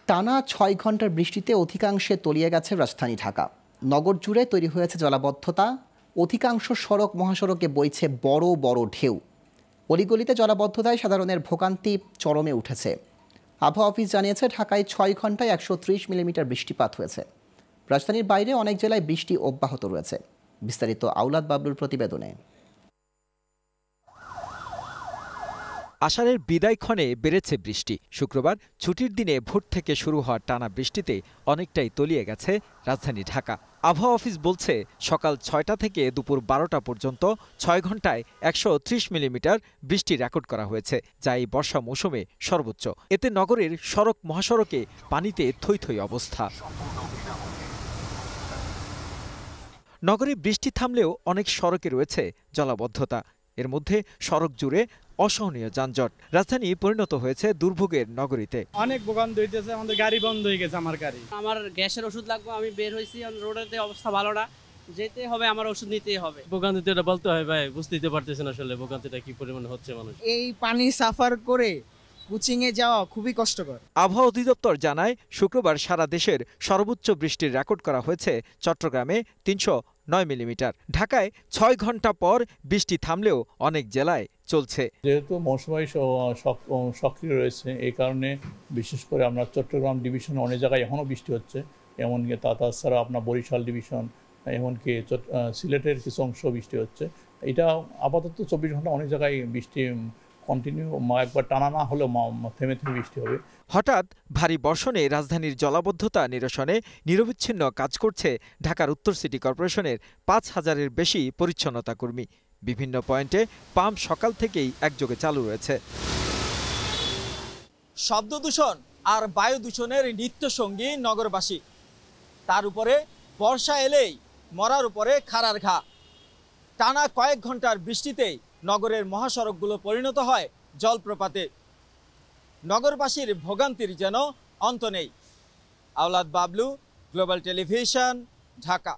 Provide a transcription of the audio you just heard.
টানা ৬ ঘন্টার বৃষ্টিতে অধিকাংশে তলিয়ে গেছে রাজধানী ঢাকা। নগর জুড়ে তৈরি হয়েছে জলাবদ্ধতা। অধিকাংশ সড়ক মহাসড়কে বইছে বড় বড় ঢেউ। অলিগলিতে জলাবদ্ধতায় সাধারণের ভোগান্তি চরমে উঠেছে। আবহাওয়া অফিস জানিয়েছে, ঢাকায় ৬ ঘন্টায় ১৩০ মিলিমিটার বৃষ্টিপাত হয়েছে। রাজধানীর বাইরে অনেক জেলায় বৃষ্টি অব্যাহত রয়েছে। বিস্তারিত আওলাদ বাবলুর প্রতিবেদনে। আষাঢ়ের বিদায়ক্ষণে বেড়েছে বৃষ্টি। শুক্রবার ছুটির দিনে ভোর থেকে শুরু হওয়া টানা বৃষ্টিতে অনেকটাই তলিয়ে গেছে রাজধানী ঢাকা। আবহাওয়া অফিস বলছে, সকাল ৬টা থেকে দুপুর ১২টা পর্যন্ত ৬ ঘন্টায় ১৩০ মিলিমিটার বৃষ্টি রেকর্ড করা হয়েছে, যা এই বর্ষা মৌসুমে সর্বোচ্চ। এতে নগরের সড়ক মহাসড়কে পানিতে থই থই অবস্থা। নগরে বৃষ্টি থামলেও অনেক সড়কে রয়েছে জলাবদ্ধতা। এর মধ্যে সড়ক জুড়ে অসহনীয় যানজট। রাজধানী পরিণত হয়েছে দুর্ভোগের নগরীতে। অনেক ভোগান্তি হইতেছে, আমাদের গাড়ি বন্ধ হয়ে গেছে। আমার গ্যাসের ওষুধ লাগবে, আমি বের হয়েছি, রোডের অবস্থা ভালো না, যেতে হবে, আমার ওষুধ নিতেই হবে। ভোগান্তিতে এটা বলতে হয় ভাই, বুঝতেই পারতেছেন আসলে ভোগান্তিটা কি পরিমাণে হচ্ছে মানুষ। এই পানি সাফার করে কোচিংয়ে যাওয়া খুবই কষ্টকর। আবহাওয়া অধিদপ্তর জানায়, শুক্রবার সারা দেশের সর্বোচ্চ বৃষ্টির রেকর্ড করা হয়েছে চট্টগ্রামে ৩০৯ মিলিমিটার। ঢাকায় ৬ ঘন্টা পর বৃষ্টি থামলেও অনেক জেলায় চলছে। যেহেতু মৌসুমী সক্রিয় রয়েছে, এই কারণে বিশেষ করে আমরা চট্টগ্রাম ডিভিশনে অনেক জায়গায় এখনও বৃষ্টি হচ্ছে। এমনকি তাছাড়া আপনার বরিশাল ডিভিশন, এমনকি সিলেটের কিছু অংশ বৃষ্টি হচ্ছে। এটা আপাতত ২৪ ঘন্টা অনেক জায়গায় বৃষ্টি কন্টিনিউ, একবার টানা না হলেও থেমে থেমে বৃষ্টি হবে। হঠাৎ ভারী বর্ষণে রাজধানীর জলাবদ্ধতা নিরসনে নিরবিচ্ছিন্ন কাজ করছে ঢাকার উত্তর সিটি কর্পোরেশনের ৫,০০০-এর বেশি পরিচ্ছন্নতা কর্মী। বিভিন্ন পয়েন্টে পাম্প সকাল থেকেই একযোগে চালু রয়েছে। শব্দ দূষণ আর বায়ু দূষণের নিত্য সঙ্গী নগরবাসী। তার উপরে বর্ষা এলেই মরার উপরে খাড়ার ঘা। টানা কয়েক ঘন্টার বৃষ্টিতেই নগরের মহাসড়কগুলো পরিণত হয় জলপ্রপাতে। নগরবাসীর ভোগান্তির যেন অন্ত নেই। আওলাদ বাবলু, গ্লোবাল টেলিভিশন, ঢাকা।